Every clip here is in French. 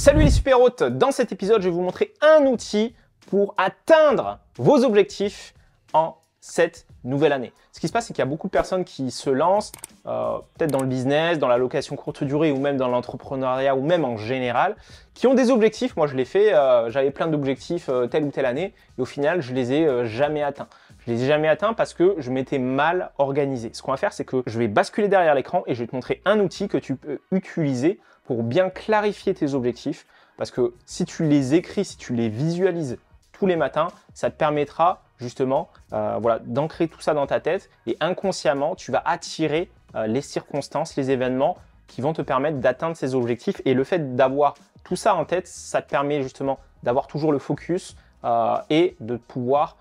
Salut les super hôtes, dans cet épisode je vais vous montrer un outil pour atteindre vos objectifs en cette nouvelle année. Ce qui se passe, c'est qu'il y a beaucoup de personnes qui se lancent, peut-être dans le business, dans la location courte durée ou même dans l'entrepreneuriat ou même en général, qui ont des objectifs. Moi je l'ai fait, j'avais plein d'objectifs telle ou telle année et au final je les ai jamais atteints. Je les ai jamais atteints parce que je m'étais mal organisé. Ce qu'on va faire, c'est que je vais basculer derrière l'écran et je vais te montrer un outil que tu peux utiliser pour bien clarifier tes objectifs. Parce que si tu les écris, si tu les visualises tous les matins, ça te permettra justement voilà, d'ancrer tout ça dans ta tête et inconsciemment, tu vas attirer les circonstances, les événements qui vont te permettre d'atteindre ces objectifs. Et le fait d'avoir tout ça en tête, ça te permet justement d'avoir toujours le focus et de pouvoir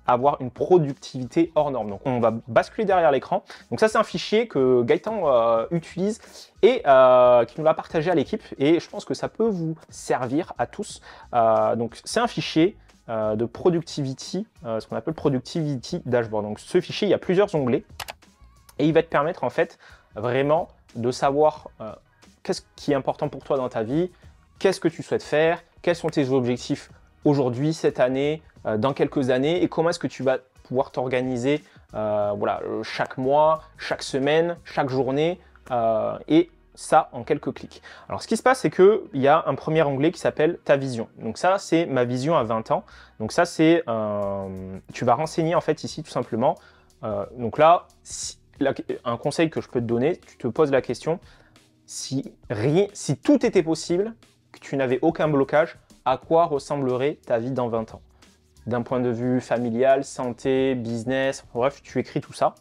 avoir une productivité hors norme. Donc, on va basculer derrière l'écran. Donc, ça, c'est un fichier que Gaëtan utilise et qui nous l'a partagé à l'équipe. Et je pense que ça peut vous servir à tous. Donc, c'est un fichier de Productivity, ce qu'on appelle Productivity Dashboard. Donc, ce fichier, il y a plusieurs onglets et il va te permettre en fait vraiment de savoir qu'est-ce qui est important pour toi dans ta vie, qu'est-ce que tu souhaites faire, quels sont tes objectifs aujourd'hui, cette année, dans quelques années et comment est-ce que tu vas pouvoir t'organiser voilà, chaque mois, chaque semaine, chaque journée et ça en quelques clics. Alors ce qui se passe, c'est qu'il y a un premier onglet qui s'appelle ta vision. Donc ça, c'est ma vision à 20 ans. Donc ça, c'est tu vas renseigner en fait ici tout simplement. Donc là, un conseil que je peux te donner, tu te poses la question, si tout était possible, que tu n'avais aucun blocage, à quoi ressemblerait ta vie dans 20 ans? D'un point de vue familial, santé, business, bref, tu écris tout ça.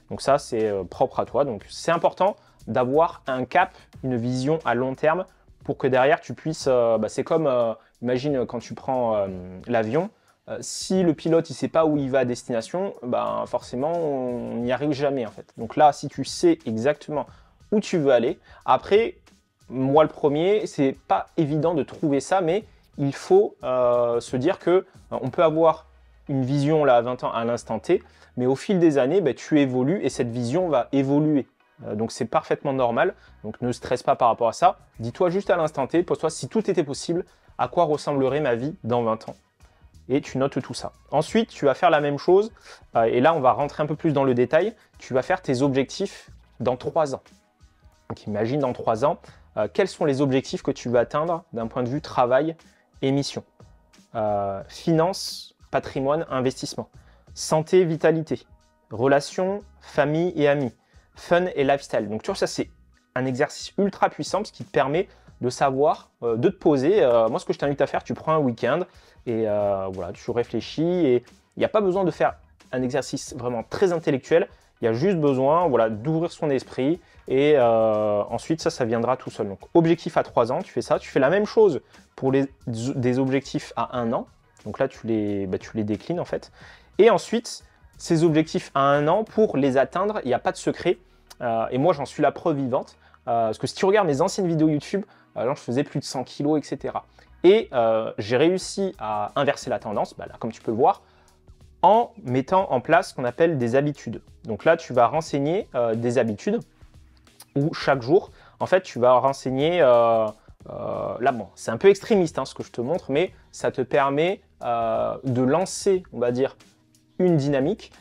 Donc ça, c'est propre à toi. Donc c'est important d'avoir un cap, une vision à long terme pour que derrière, tu puisses... c'est comme, imagine quand tu prends l'avion, si le pilote ne sait pas où il va à destination, forcément, on n'y arrive jamais en fait. Donc là, si tu sais exactement où tu veux aller, après, moi le premier, c'est pas évident de trouver ça, mais il faut se dire que on peut avoir une vision là à 20 ans à l'instant T, mais au fil des années, tu évolues et cette vision va évoluer. Donc c'est parfaitement normal, donc ne stresse pas par rapport à ça. Dis-toi juste à l'instant T, pose-toi si tout était possible, à quoi ressemblerait ma vie dans 20 ans? Et tu notes tout ça. Ensuite, tu vas faire la même chose, et là on va rentrer un peu plus dans le détail, tu vas faire tes objectifs dans 3 ans. Donc imagine dans 3 ans, quels sont les objectifs que tu veux atteindre d'un point de vue travail et mission. Finance, patrimoine, investissement. Santé, vitalité. Relations, famille et amis. Fun et lifestyle. Donc tu vois, ça c'est un exercice ultra puissant parce qui te permet de savoir, de te poser. Moi, ce que je t'invite à faire, tu prends un week-end et voilà, tu réfléchis et il n'y a pas besoin de faire un exercice vraiment très intellectuel. Il y a juste besoin voilà, d'ouvrir son esprit et ensuite ça viendra tout seul. Donc objectif à 3 ans, tu fais ça. Tu fais la même chose pour des objectifs à 1 an. Donc là, tu les déclines en fait. Et ensuite, ces objectifs à 1 an, pour les atteindre, il n'y a pas de secret. Et moi, j'en suis la preuve vivante. Parce que si tu regardes mes anciennes vidéos YouTube, là, je faisais plus de 100 kilos, etc. Et j'ai réussi à inverser la tendance, là, comme tu peux le voir, en mettant en place ce qu'on appelle des habitudes. Donc là, tu vas renseigner des habitudes où chaque jour, en fait, tu vas renseigner... là, bon, c'est un peu extrémiste ce que je te montre, mais ça te permet de lancer, on va dire, une dynamique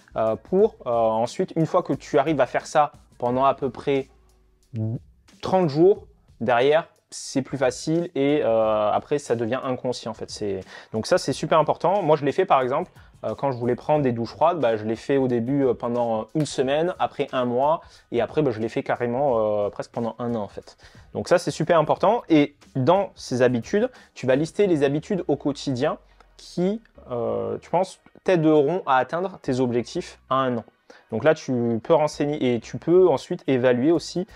pour ensuite, une fois que tu arrives à faire ça pendant à peu près 30 jours, derrière, c'est plus facile et après, ça devient inconscient en fait. Donc ça, c'est super important. Moi, je l'ai fait par exemple, quand je voulais prendre des douches froides, je l'ai fait au début pendant 1 semaine, après 1 mois et après, je l'ai fait carrément presque pendant 1 an en fait. Donc ça, c'est super important et dans ces habitudes, tu vas lister les habitudes au quotidien qui, tu penses, t'aideront à atteindre tes objectifs à 1 an. Donc là, tu peux renseigner et tu peux ensuite évaluer aussi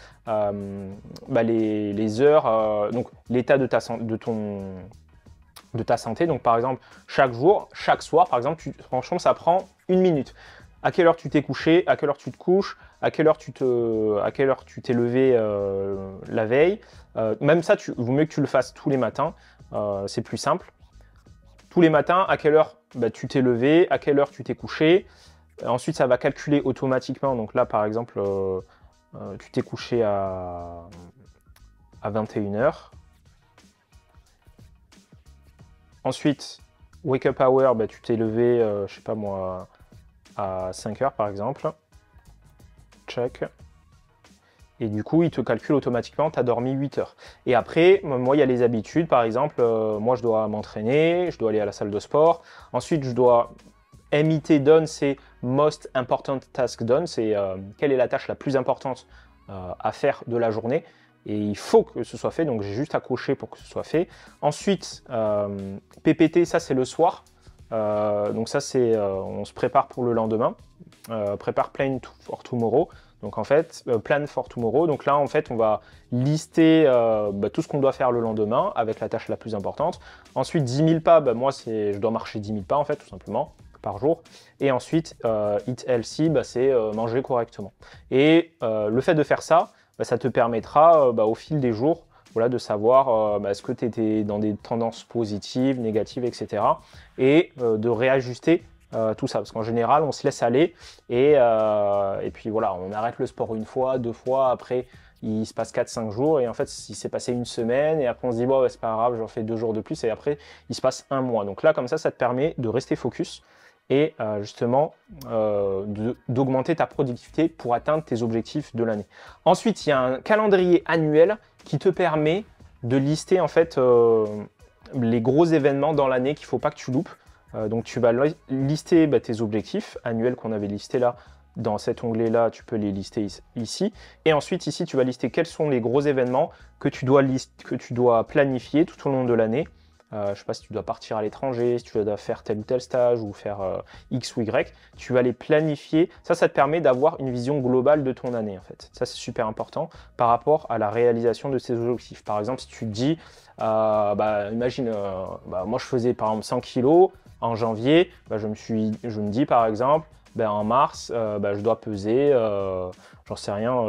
les heures, donc l'état de ta santé. Donc par exemple, chaque jour, chaque soir, par exemple, franchement, ça prend 1 minute. À quelle heure tu t'es couché, à quelle heure tu te couches, à quelle heure tu t'es levé la veille. Même ça, vaut mieux que tu le fasses tous les matins, c'est plus simple. Tous les matins, à quelle heure tu t'es levé, à quelle heure tu t'es couché. Ensuite, ça va calculer automatiquement. Donc là, par exemple, tu t'es couché à 21 h. Ensuite, wake up hour, bah, tu t'es levé, je sais pas moi, à 5 heures par exemple. Check. Et du coup, il te calcule automatiquement, tu as dormi 8 heures. Et après, moi, il y a les habitudes. Par exemple, moi, je dois m'entraîner, je dois aller à la salle de sport. Ensuite, je dois MIT done, c'est Most Important Task Done. C'est quelle est la tâche la plus importante à faire de la journée. Et il faut que ce soit fait, donc j'ai juste à cocher pour que ce soit fait. Ensuite, PPT, ça c'est le soir. Donc ça, c'est on se prépare pour le lendemain. Prépare plan for tomorrow. Donc en fait, plan for tomorrow. Donc là, en fait, on va lister tout ce qu'on doit faire le lendemain avec la tâche la plus importante. Ensuite, 10 000 pas, moi, je dois marcher 10 000 pas, en fait, tout simplement, par jour. Et ensuite, eat healthy, c'est manger correctement. Et le fait de faire ça, ça te permettra, au fil des jours, voilà, de savoir est-ce que tu étais dans des tendances positives, négatives, etc. Et de réajuster tout ça, parce qu'en général, on se laisse aller et puis voilà, on arrête le sport une fois, deux fois, après il se passe 4-5 jours et en fait il s'est passé une semaine et après on se dit bon c'est pas grave, j'en fais 2 jours de plus et après il se passe un mois. Donc là comme ça te permet de rester focus et justement d'augmenter ta productivité pour atteindre tes objectifs de l'année. Ensuite, il y a un calendrier annuel qui te permet de lister en fait les gros événements dans l'année qu'il ne faut pas que tu loupes. Donc tu vas lister tes objectifs annuels qu'on avait listés là. Dans cet onglet-là, tu peux les lister ici. Et ensuite, ici, tu vas lister quels sont les gros événements que tu dois planifier tout au long de l'année. Je ne sais pas si tu dois partir à l'étranger, si tu dois faire tel ou tel stage ou faire X ou Y. Tu vas les planifier. Ça te permet d'avoir une vision globale de ton année, en fait. Ça, c'est super important par rapport à la réalisation de ces objectifs. Par exemple, si tu te dis, imagine, moi, je faisais par exemple 100 kilos. En janvier, je me dis par exemple, en mars, je dois peser, j'en sais rien,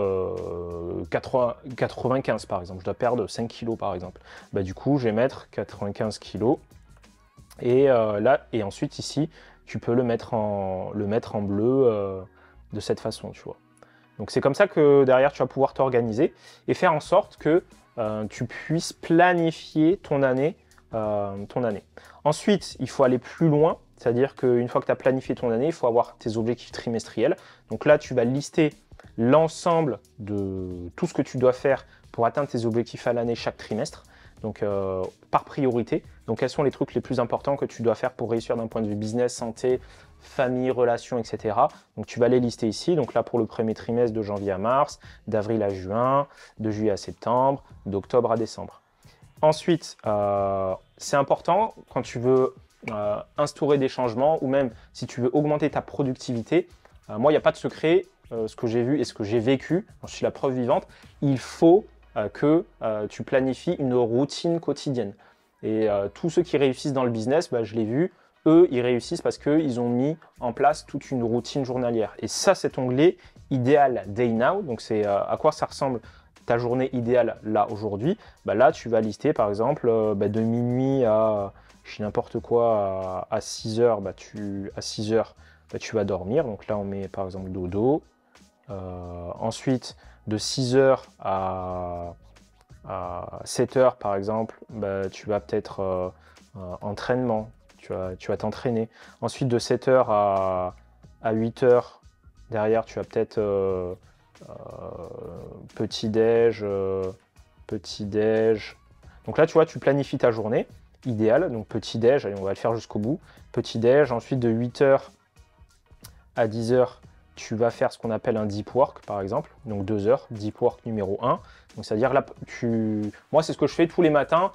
95 par exemple. Je dois perdre 5 kilos par exemple. Du coup, je vais mettre 95 kilos. Et là, et ensuite ici, tu peux le mettre en bleu de cette façon, tu vois. Donc c'est comme ça que derrière, tu vas pouvoir t'organiser et faire en sorte que tu puisses planifier ton année. Ensuite, il faut aller plus loin, c'est-à-dire qu'une fois que tu as planifié ton année, il faut avoir tes objectifs trimestriels. Donc là, tu vas lister l'ensemble de tout ce que tu dois faire pour atteindre tes objectifs à l'année chaque trimestre, donc par priorité. Donc quels sont les trucs les plus importants que tu dois faire pour réussir d'un point de vue business, santé, famille, relations, etc. Donc tu vas les lister ici. Donc là pour le premier trimestre de janvier à mars, d'avril à juin, de juillet à septembre, d'octobre à décembre. Ensuite, c'est important quand tu veux instaurer des changements ou même si tu veux augmenter ta productivité. Moi, il n'y a pas de secret. Ce que j'ai vu et ce que j'ai vécu, je suis la preuve vivante, il faut que tu planifies une routine quotidienne. Et tous ceux qui réussissent dans le business, je l'ai vu, eux, ils réussissent parce qu'ils ont mis en place toute une routine journalière. Et ça, cet onglet idéal Day Now, donc c'est à quoi ça ressemble ta journée idéale là aujourd'hui. Là, tu vas lister par exemple de minuit à, je sais n'importe quoi, à 6 heures, à 6 heures, tu vas dormir. Donc là, on met par exemple dodo. Ensuite, de 6 heures à 7 heures, par exemple, tu vas peut-être entraînement, tu vas t'entraîner. Ensuite, de 7 heures à 8 heures, derrière, tu vas peut-être petit-déj. Donc là, tu vois, tu planifies ta journée idéale. Donc petit-déj, allez, on va le faire jusqu'au bout. Petit-déj, ensuite de 8 heures à 10 heures, tu vas faire ce qu'on appelle un deep work, par exemple. Donc 2 heures, deep work numéro 1. Donc c'est-à-dire là, moi, c'est ce que je fais tous les matins.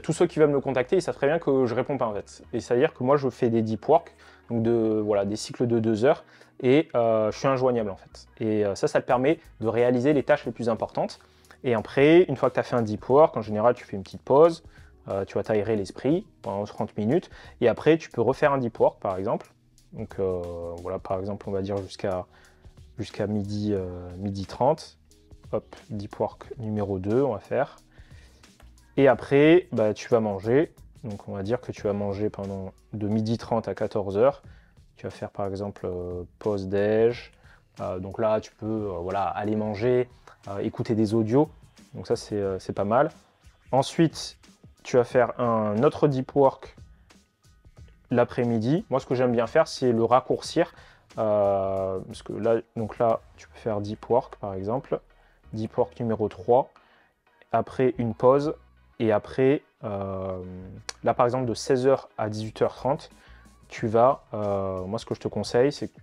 Tous ceux qui veulent me contacter, ils savent très bien que je réponds pas en fait. Et c'est-à-dire que moi, je fais des deep work, donc des cycles de 2 heures, et je suis injoignable en fait. Et ça te permet de réaliser les tâches les plus importantes. Et après, une fois que tu as fait un deep work, en général, tu fais une petite pause, tu vas t'aérer l'esprit pendant 30 minutes, et après, tu peux refaire un deep work, par exemple. Donc voilà, par exemple, on va dire jusqu'à midi 30. Hop, deep work numéro 2, on va faire. Et après, tu vas manger. Donc on va dire que tu vas manger pendant de midi 30 à 14 heures. Tu vas faire par exemple pause déj. Donc là, tu peux aller manger, écouter des audios. Donc ça, c'est pas mal. Ensuite, tu vas faire un autre deep work l'après-midi. Moi, ce que j'aime bien faire, c'est le raccourcir. Parce que là, donc là, tu peux faire deep work, par exemple. Deep work numéro 3. Après, une pause. Et après, là, par exemple, de 16h à 18h30, tu vas... moi, ce que je te conseille, c'est que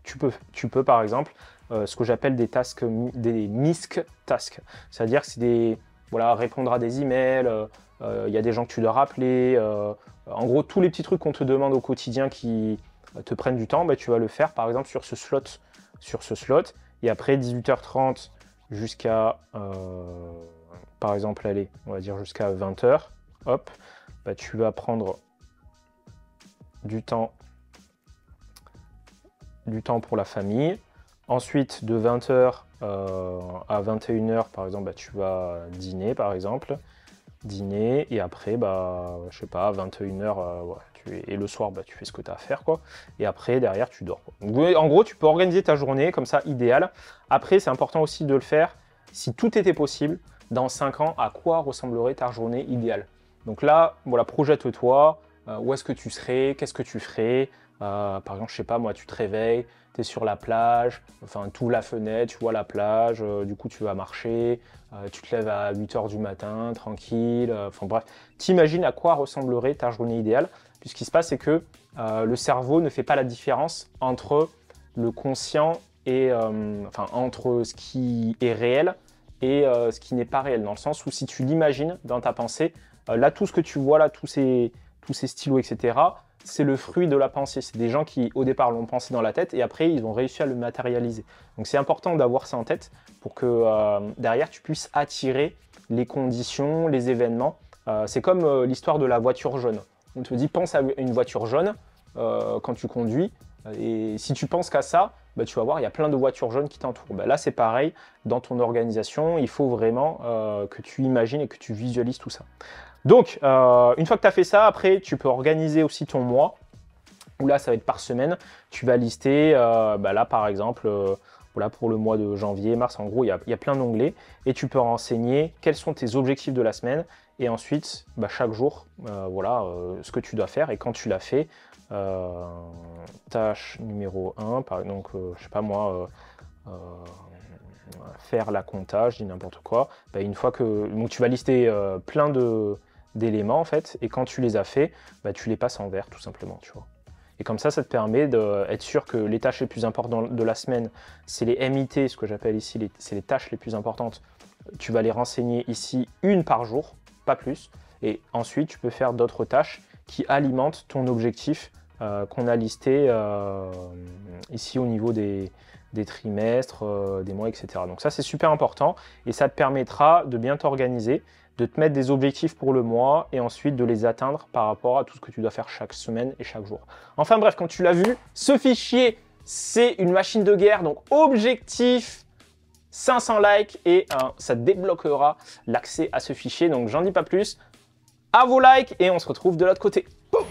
tu peux par exemple, ce que j'appelle des tasks, des MISC tasks. C'est-à-dire que c'est des... Voilà, répondre à des emails, il y a des gens que tu dois rappeler. En gros, tous les petits trucs qu'on te demande au quotidien qui te prennent du temps, bah, tu vas le faire par exemple sur ce slot. Et après 18h30 jusqu'à, par exemple, allez, on va dire jusqu'à 20h, hop, bah, tu vas prendre du temps pour la famille. Ensuite, de 20h à 21h, par exemple, bah, tu vas dîner, par exemple. Dîner, et après, bah, je sais pas, 21h, et le soir, bah, tu fais ce que tu as à faire, quoi. Et après, derrière, tu dors, quoi. Donc, en gros, tu peux organiser ta journée comme ça, idéal. Après, c'est important aussi de le faire, si tout était possible, dans 5 ans, à quoi ressemblerait ta journée idéale. Donc là, voilà, projette-toi, où est-ce que tu serais, qu'est-ce que tu ferais. Par exemple, je sais pas, moi, tu te réveilles, tu es sur la plage, enfin, tu ouvres la fenêtre, tu vois la plage, du coup, tu vas marcher, tu te lèves à 8h du matin, tranquille, enfin bref. T'imagines à quoi ressemblerait ta journée idéale. Puis ce qui se passe, c'est que le cerveau ne fait pas la différence entre le conscient et, enfin, entre ce qui est réel et ce qui n'est pas réel, dans le sens où si tu l'imagines dans ta pensée, là, tout ce que tu vois, là, tous ces stylos, etc., c'est le fruit de la pensée. C'est des gens qui, au départ, l'ont pensé dans la tête et après, ils ont réussi à le matérialiser. Donc, c'est important d'avoir ça en tête pour que derrière, tu puisses attirer les conditions, les événements. C'est comme l'histoire de la voiture jaune. On te dit, pense à une voiture jaune quand tu conduis. Et si tu penses qu'à ça, bah, tu vas voir, il y a plein de voitures jaunes qui t'entourent. Bah, là, c'est pareil. Dans ton organisation, il faut vraiment que tu imagines et que tu visualises tout ça. Donc, une fois que tu as fait ça, après, tu peux organiser aussi ton mois, où là, ça va être par semaine. Tu vas lister, bah là, par exemple, voilà, pour le mois de janvier, mars, en gros, il y a plein d'onglets. Et tu peux renseigner quels sont tes objectifs de la semaine. Et ensuite, bah, chaque jour, voilà, ce que tu dois faire. Et quand tu l'as fait, tâche numéro 1, donc, je sais pas moi... faire la compta, je dis n'importe quoi, bah, une fois que donc, tu vas lister plein d'éléments en fait, et quand tu les as fait, bah, tu les passes en vert tout simplement, tu vois. Et comme ça te permet d'être sûr que les tâches les plus importantes de la semaine, c'est les MIT, ce que j'appelle ici, c'est les tâches les plus importantes. Tu vas les renseigner ici une par jour, pas plus, et ensuite tu peux faire d'autres tâches qui alimentent ton objectif qu'on a listé ici au niveau des trimestres, des mois, etc. Donc ça, c'est super important et ça te permettra de bien t'organiser, de te mettre des objectifs pour le mois et ensuite de les atteindre par rapport à tout ce que tu dois faire chaque semaine et chaque jour. Enfin bref, quand tu l'as vu, ce fichier, c'est une machine de guerre. Donc objectif 500 likes et ça débloquera l'accès à ce fichier. Donc j'en dis pas plus. À vos likes et on se retrouve de l'autre côté. Boum!